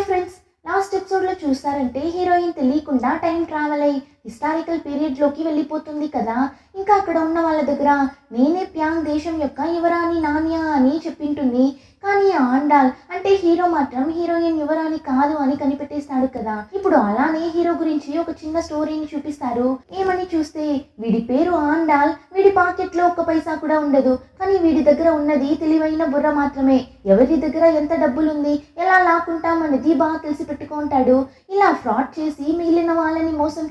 Friends, last ఎపిసోడ్లో చూస్తారంటే heroine తెలియకుండా time travel అయ్యి హిస్టారికల్ పీరియడ్లోకి వెళ్ళిపోతుంది కదా. ఇంకా అక్కడ ఉన్న వాళ్ళ దగ్గర నేనే ప్యాంగ్ దేశం యొక్క యువరాణి నాన్యా అని చెప్పింటుంది. కానీ ఆండాల్ అంటే హీరో మాత్రం హీరోయిన్ యువరాణి కాదు అని కనిపెట్టేస్తాడు కదా. ఇప్పుడు అలానే హీరో గురించి ఒక చిన్న స్టోరీని చూపిస్తారు. ఏమని చూస్తే వీడి పేరు ఆండాల్, వీడి పాకెట్లో ఒక్క పైసా కూడా ఉండదు, కానీ వీడి దగ్గర ఉన్నది తెలివైన బుర్ర మాత్రమే. ఎవరి దగ్గర ఎంత డబ్బులుంది, ఎలా లాక్కుంటామన్నది బాగా తెలిసి పెట్టుకుంటాడు. ఇలా ఫ్రాడ్ చేసి మిగిలిన వాళ్ళని మోసం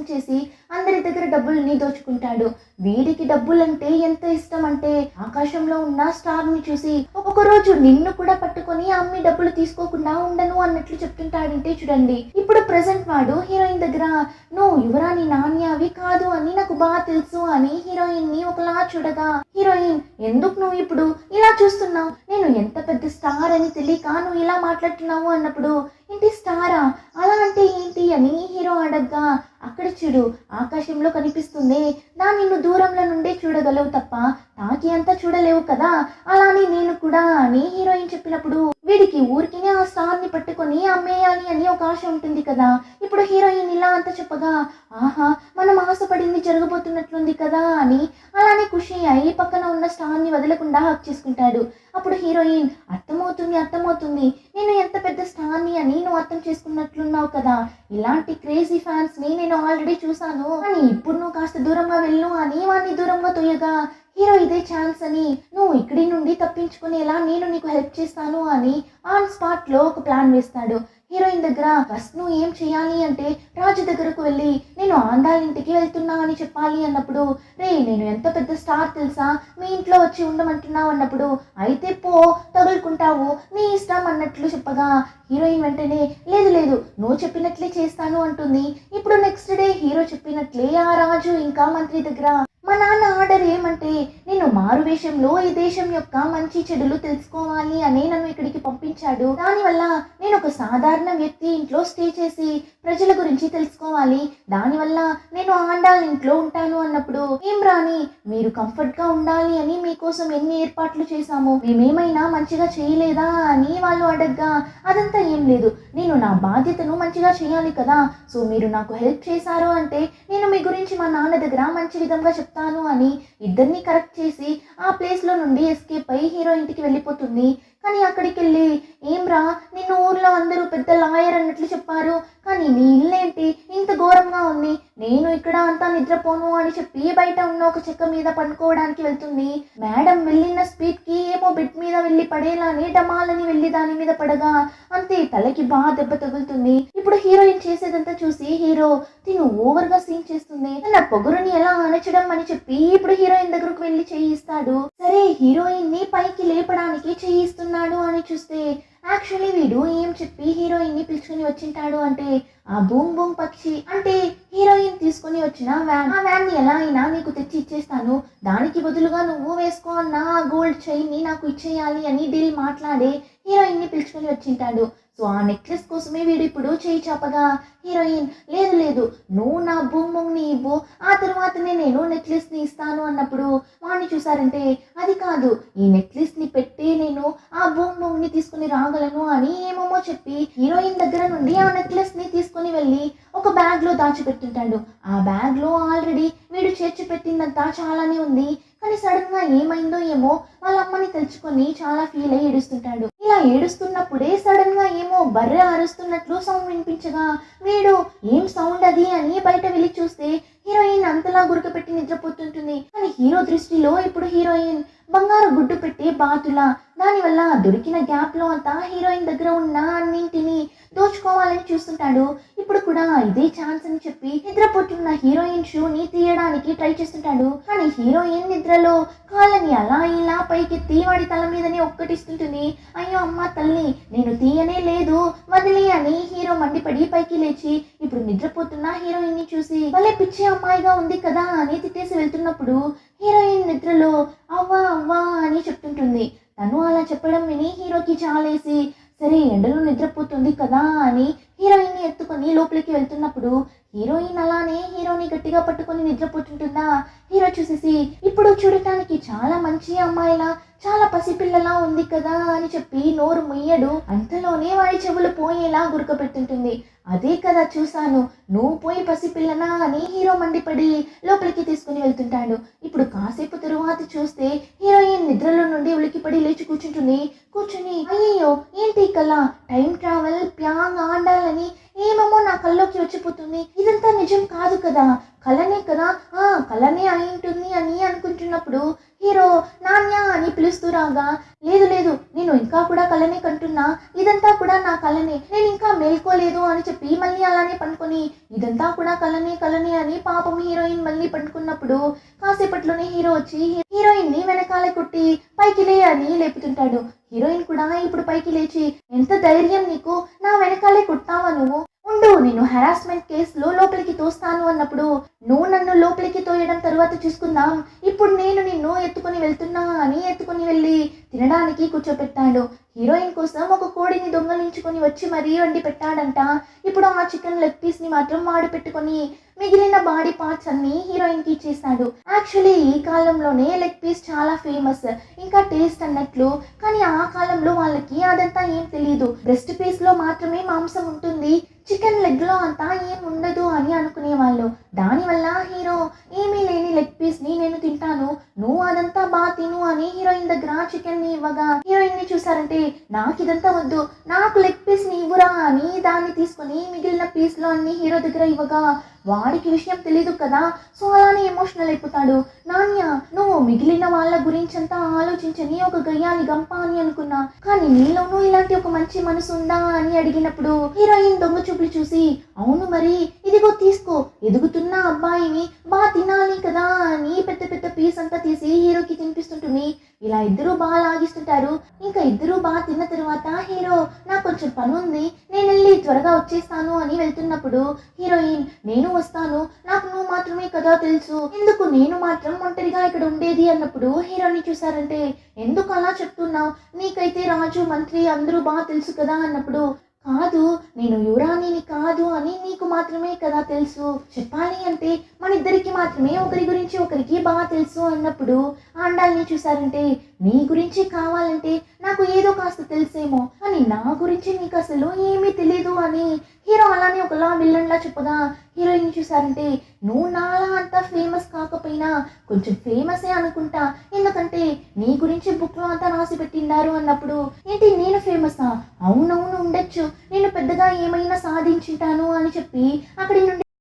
చేసి అందరి దగ్గర డబ్బుల్ని దోచుకుంటాడు. వీడికి డబ్బులంటే ఎంత ఇష్టం అంటే ఆకాశంలో ఉన్న స్టార్ ని చూసి ఒకరోజు నిన్ను కూడా పట్టుకొని అమ్మి డబ్బులు తీసుకోకుండా ఉండను అన్నట్లు చెప్తుంటాడంటే చూడండి. ఇప్పుడు ప్రెసెంట్ వాడు హీరోయిన్ దగ్గర నువ్వు యువరాణి నాన్యావి కాదు అని నాకు బాగా తెలుసు అని హీరోయిన్ ని ఒకలా చూడగా, హీరోయిన్ ఎందుకు నువ్వు ఇప్పుడు ఇలా చూస్తున్నావు, నేను ఎంత పెద్ద స్టార్ అని తెలియక నువ్వు ఇలా మాట్లాడుతున్నావు అన్నప్పుడు, ఏంటి స్టారా, అలా అంటే ఏంటి అని హీరో అడగ్గా, అక్కడ చూడు ఆకాశంలో కనిపిస్తుంది, దాన్ని నువ్వు దూరంలో నుండే చూడగలవు తప్ప తాకి అంతా చూడలేవు కదా, అలానే నేను కూడా అని హీరోయిన్ చెప్పినప్పుడు వీడికి ఊరికినే ఆ స్టార్ ని పట్టుకొని అమ్మేయాలి అని ఒక ఆశ ఉంటుంది కదా. ఇప్పుడు హీరోయిన్ ఇలా అంతా చెప్పగా, ఆహా మనం ఆశపడింది జరగబోతున్నట్లుంది కదా అని అలానే ఖుషి అయి పక్కన ఉన్న స్టార్ ని వదలకుండా హక్ చేసుకుంటాడు. అప్పుడు హీరోయిన్ అర్థమవుతుంది నేను ఎంత పెద్ద స్టార్ ని అని నువ్వు అర్థం చేసుకున్నట్లున్నావు కదా, ఇలాంటి క్రేజీ ఫ్యాన్స్ ని నేను ఆల్రెడీ చూసాను, కానీ ఇప్పుడు నువ్వు కాస్త దూరంగా వెళ్ళు అని వాడిని దూరంగా తొయ్యగా, హీరో ఇదే ఛాన్స్ అని నువ్వు ఇక్కడి నుండి తప్పించుకునేలా నేను నీకు హెల్ప్ చేస్తాను అని ఆన్ స్పాట్ లో ఒక ప్లాన్ వేస్తాడు. హీరోయిన్ దగ్గర ఫస్ట్ నువ్వు ఏం చేయాలి అంటే రాజు దగ్గరకు వెళ్ళి నేను ఆండాల్ ఇంటికి వెళ్తున్నా అని చెప్పాలి అన్నప్పుడు, రే నేను ఎంత పెద్ద స్టార్ తెలుసా, మీ ఇంట్లో వచ్చి ఉండమంటున్నావు అన్నప్పుడు, అయితే పో తగులుకుంటావు నీ ఇష్టం అన్నట్లు చెప్పగా, హీరోయిన్ వెంటనే లేదు నువ్వు చెప్పినట్లే చేస్తాను అంటుంది. ఇప్పుడు నెక్స్ట్ డే హీరో చెప్పినట్లే ఆ రాజు ఇంకా మంత్రి దగ్గర మా నాన్న ఆర్డర్ ఏమంటే నేను మారు వేషంలో ఈ దేశం యొక్క మంచి చెడులు తెలుసుకోవాలి అని నన్ను ఇక్కడికి పంపించాడు. దానివల్ల నేను ఒక సాధారణ వ్యక్తి ఇంట్లో స్టే చేసి ప్రజల గురించి తెలుసుకోవాలి, దానివల్ల నేను ఆండాల్ ఇంట్లో ఉంటాను అన్నప్పుడు, ఏం రాని మీరు కంఫర్ట్ గా ఉండాలి అని మీకోసం ఎన్ని ఏర్పాట్లు చేశాము, మేమేమైనా మంచిగా చేయలేదా అని వాళ్ళు అడగ్గా, అదంతా ఏం లేదు, నేను నా బాధ్యతను మంచిగా చేయాలి కదా, సో మీరు నాకు హెల్ప్ చేశారు అంటే నేను మీ గురించి మా నాన్న దగ్గర మంచి విధంగా చెప్తాను అని ఇద్దరిని కరెక్ట్ చేసి ఆ ప్లేస్ లో నుండి ఎస్కేప్ అయి హీరో ఇంటికి వెళ్ళిపోతుంది. కానీ అక్కడికి వెళ్ళి, ఏం రా నిన్ను ఊర్లో అందరూ పెద్ద లాయర్ అన్నట్లు చెప్పారు, కానీ నీ ఇల్లేంటి ఇంత ఘోరంగా ఉంది, నేను ఇక్కడ అంతా నిద్రపోను అని చెప్పి బయట ఉన్న ఒక చెక్క మీద పడుకోవడానికి వెళ్తుంది. మేడం వెళ్ళిన స్పీడ్ కి ఏమో బెడ్ మీద వెళ్ళి పడేలాని డమాలని వెళ్ళి దాని మీద పడగా అంతే తలకి బాగా దెబ్బ తగులుతుంది. ఇప్పుడు హీరోయిన్ చేసేదంతా చూసి హీరో తిను ఓవర్ గా సీన్ చేస్తుంది, తన పొగరుని ఎలా అణచడం అని చెప్పి ఇప్పుడు హీరోయిన్ దగ్గరకు వెళ్ళి చేయిస్తాడు. సరే హీరోయిన్ ని పైకి లేపడానికి చేయిస్తున్నాడు అని చూస్తే యాక్చువల్లీ వీడు ఏం చెప్పి హీరోయిన్ ని పిలుచుకుని వచ్చింటాడు అంటే, ఆ బూమ్ బూమ్ పక్షి అంటే హీరోయిన్ తీసుకుని వచ్చిన వ్యాన్, ఆ వ్యాన్ ని ఎలా అయినా నీకు తెచ్చి ఇచ్చేస్తాను, దానికి బదులుగా నువ్వు వేసుకో అన్న ఆ గోల్డ్ చైన్ ని నాకు ఇచ్చేయాలి అని డీల్ మాట్లాడే హీరోయిన్ ని పిలుచుకుని వచ్చింటాడు. సో ఆ నెక్లెస్ కోసమే వీడు ఇప్పుడు చేయి చాపగా, హీరోయిన్ లేదు నువ్వు నా బూమ్ని ఇవ్వు, ఆ తర్వాతనే నేను నెక్లెస్ ని ఇస్తాను అన్నప్పుడు వాడిని చూసారంటే, అది కాదు ఈ నెక్లెస్ ని పెట్టి నేను ఆ బూమ్ని తీసుకుని రాగలను అని ఏమేమో చెప్పి హీరోయిన్ దగ్గర నుండి ఆ నెక్లెస్ ని తీసుకుని వెళ్ళి ఒక బ్యాగ్ లో దాచిపెట్టుంటాడు. ఆ బ్యాగ్ లో ఆల్రెడీ వీడు చేర్చి పెట్టిందంతా చాలానే ఉంది, కానీ సడన్ గా ఏమైందో ఏమో వాళ్ళ అమ్మని తెలుసుకొని చాలా ఫీల్ అయ్యి ఏడుస్తుంటాడు. ఇలా ఏడుస్తున్నప్పుడే సడన్ గా ఏమో బర్రె అరుస్తున్నట్లు సౌండ్ వినిపించగా వీడు ఏం సౌండ్ అది అని బయట వెళ్ళి చూస్తే హీరోయిన్ అంతలా గురకపెట్టి నిద్రపోతుంటుంది. కానీ హీరో దృష్టిలో ఇప్పుడు హీరోయిన్ బంగారు గుడ్డు పెట్టి బాతులా, దానివల్ల దొరికిన గ్యాప్ లో అంతా హీరోయిన్ దగ్గర ఉన్న అన్నింటిని దోచుకోవాలని చూస్తుంటాడు. ఇప్పుడు కూడా ఇదే ఛాన్స్ అని చెప్పి నిద్రపోతున్న హీరోయిన్ షూని తీయడానికి ట్రై చేస్తుంటాడు. కానీ హీరోయిన్ నిద్రలో కాళ్ళని అలా ఇలా పైకెత్తి వాడి తల మీదనే ఒక్కటిస్తుంటుంది. అయ్యో అమ్మ తల్లి నేను తీయనే లేదు వదిలే అని హీరో మండిపడి పైకి లేచి ఇప్పుడు నిద్రపోతున్న హీరోయిన్ ని చూసి భలే పిచ్చి అమ్మాయిగా ఉంది కదా అని తిట్టేసి వెళ్తున్నప్పుడు హీరోయిన్ నిద్రలో అవ్వా అని చెప్తుంటుంది. తను అలా చెప్పడం విని హీరోకి చాలేసి, సరే ఎండలో నిద్రపోతుంది కదా అని హీరోయిన్ ని ఎత్తుకొని లోపలికి వెళ్తున్నప్పుడు హీరోయిన్ అలానే హీరోని గట్టిగా పట్టుకొని నిద్రపోతుంటుందా. హీరో చూసేసి ఇప్పుడు చూడటానికి చాలా మంచి అమ్మాయిలా చాలా పసిపిల్లలా ఉంది కదా అని చెప్పి నోరు ముయ్యడు. అంతలోనే వాడి చెవులు పోయేలా గురకపెట్టుంటుంది. అదే కదా చూశాను, నువ్వు పోయి పసిపిల్లనా అని హీరో మండిపడి లోపలికి తీసుకుని వెళ్తుంటాడు. ఇప్పుడు కాసేపు తరువాత చూస్తే హీరోయిన్ నిద్రలో నుండి ఉలికిపడి లేచి కూర్చుని అయ్యయ్యో ఏంటి కళ, టైం ట్రావెల్ ప్యాంగ్ ఆడాలని ఏమేమో నా కల్లోకి వచ్చిపోతుంది, ఇదంతా నిజం కాదు కదా, కళనే కదా, కళనే అయి ఉంటుంది అని అనుకుంటున్నప్పుడు హీరో నాన్య అని పిలుస్తూ రాగా, లేదు లేదు నేను ఇంకా కూడా కళనే కంటున్నా, ఇదంతా కూడా నా కళనే, నేను ఇంకా మేల్కోలేదు అని చెప్పి మళ్ళీ అలానే పండుకొని ఇదంతా కూడా కళనే అని పాపం హీరోయిన్ మళ్ళీ పండుకున్నప్పుడు కాసేపట్లోనే హీరో వచ్చి హీరోయిన్ ని వెనకాలే కొట్టి పైకి లే అని లేపుతుంటాడు. హీరోయిన్ కూడా ఇప్పుడు పైకి లేచి, ఎంత ధైర్యం నీకు, నా వెనకాలే కొట్టావా నువ్వు, ఉండు నేను హెరాస్మెంట్ కేసులో లోపలికి తోస్తాను అన్నప్పుడు, నువ్వు నన్ను లోపలికి తోయడం తరువాత చూసుకుందాం, ఇప్పుడు నేను నిన్ను ఎత్తుకొని వెళ్తున్నా అని ఎత్తుకొని వెళ్ళి తినడానికి కూర్చోపెట్టాడు. హీరోయిన్ కోసం ఒక కోడిని దొంగలించుకొని వచ్చి మరీ వండి పెట్టాడంట. ఇప్పుడు ఆ చికెన్ లెగ్ పీస్ ని మాత్రం వాడు పెట్టుకొని మిగిలిన బాడీ పార్ట్స్ అన్ని హీరోయిన్ కి ఇచ్చేస్తాడు. యాక్చువల్లీ ఈ కాలంలోనే లెగ్ పీస్ చాలా ఫేమస్, ఇంకా టేస్ట్ అన్నట్లు. కానీ ఆ కాలంలో వాళ్ళకి అదంతా ఏం తెలియదు. బ్రెస్ట్ పీస్ లో మాత్రమే మాంసం ఉంటుంది, చికెన్ లెగ్ లో అంతా ఏం ఉండదు అని అనుకునేవాళ్ళు. దానివల్ల హీరో ఏమీ లేని లెగ్ పీస్ ని నేను తింటాను, నువ్వు అదంతా బాగా తిను అని హీరోయిన్ దగ్గర చికెన్ ని ఇవ్వగా, హీరోయిన్ ని చూసారంటే నాకు ఇదంతా వద్దు, నాకు లెగ్ పీస్ ని ఇవ్వరా అని దాన్ని తీసుకొని మిగిలిన పీస్ లో అన్ని హీరో దగ్గర ఇవ్వగా, వాడికి విషయం తెలీదు కదా, సో అలానే ఎమోషనల్ అయిపోతాడు. నాన్య నువ్వు మిగిలిన వాళ్ళ గురించి అంతా ఆలోచించని ఒక గయ్యాలి గంప అని అనుకున్నా, కానీ నీలోనూ ఇలాంటి ఒక మంచి మనసు ఉందా అని అడిగినప్పుడు హీరోయిన్ దొంగ చూపులు చూసి, అవును మరి ఇదిగో తీసుకో, ఎదుగుతున్న అబ్బాయిని బాగా తినాలి కదా అని పెద్ద పెద్ద పీస్ అంతా తీసి హీరోకి తినిపిస్తుంటుంది. ఇలా ఇద్దరు బాగా లాగిస్తుంటారు. ఇంకా ఇద్దరు బాగా తిన్న తర్వాత హీరో నాకు కొంచెం పని ఉంది, నేను వెళ్ళి త్వరగా వచ్చేస్తాను అని వెళ్తున్నప్పుడు హీరోయిన్ నేను వస్తాను, నాకు నువ్వు మాత్రమే కదా తెలుసు, ఎందుకు నేను మాత్రం ఒంటరిగా ఇక్కడ ఉండేది అన్నప్పుడు హీరోని చూసారంటే, ఎందుకు అలా చెప్తున్నావు, నీకైతే రాజు మంత్రి అందరూ బాగా తెలుసు కదా అన్నప్పుడు, కాదు నేను యువరాణిని కాదు అని నీకు మాత్రమే కదా తెలుసు, చెప్పాలి అంటే మన ఇద్దరికి మాత్రమే ఒకరి గురించి ఒకరికి బాగా తెలుసు అన్నప్పుడు ఆండాల్ని చూసారంటే, నీ గురించి కావాలంటే నాకు ఏదో కాస్త తెలుసేమో, కానీ నా గురించి నీకు అసలు ఏమీ తెలీదు అని హీరో అలానే ఒకలా విల్లన్లా చెప్పగా, హీరోయిన్ చూసారంటే నువ్వు నాలా అంత ఫేమస్ కాకపోయినా కొంచెం ఫేమసే అనుకుంటా, ఎందుకంటే నీ గురించి బుక్లో అంతా రాసి పెట్టిన్నారు అన్నప్పుడు, ఏంటి నేను ఫేమసా, అవునవును ఉండొచ్చు, నేను పెద్దగా ఏమైనా సాధించుంటాను అని చెప్పి అక్కడి నుండి